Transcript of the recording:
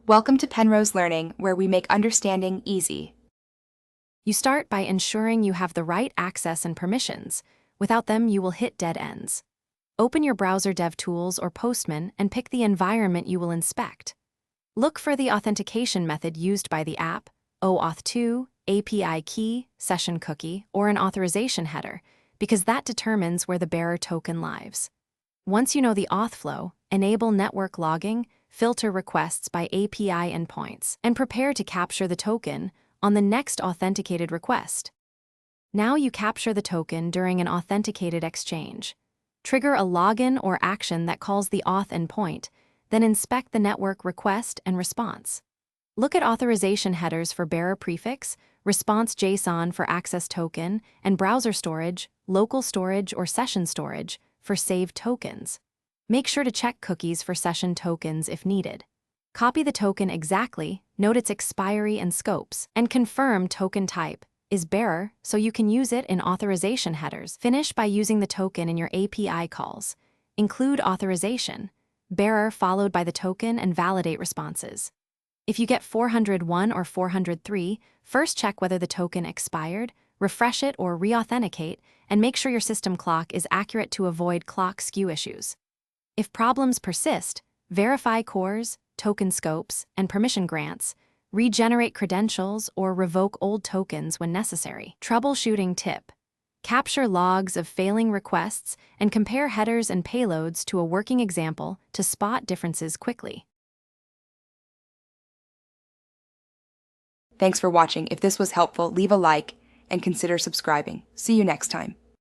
Welcome to Penrose Learning, where we make understanding easy. You start by ensuring you have the right access and permissions. Without them, you will hit dead ends. Open your browser DevTools or Postman and pick the environment you will inspect. Look for the authentication method used by the app, OAuth2, API key, session cookie, or an authorization header, because that determines where the bearer token lives. Once you know the auth flow, enable network logging, filter requests by API endpoints, and prepare to capture the token on the next authenticated request. Now you capture the token during an authenticated exchange. Trigger a login or action that calls the auth endpoint, then inspect the network request and response. Look at authorization headers for bearer prefix, response JSON for access token, and browser storage, local storage, or session storage for saved tokens. Make sure to check cookies for session tokens if needed. Copy the token exactly, note its expiry and scopes, and confirm token type is bearer so you can use it in authorization headers. Finish by using the token in your API calls. Include authorization, bearer followed by the token, and validate responses. If you get 401 or 403, first check whether the token expired, refresh it or re-authenticate, and make sure your system clock is accurate to avoid clock skew issues. If problems persist, verify cores, token scopes, and permission grants, regenerate credentials, or revoke old tokens when necessary. Troubleshooting tip: capture logs of failing requests and compare headers and payloads to a working example to spot differences quickly. Thanks for watching. If this was helpful, leave a like and consider subscribing. See you next time.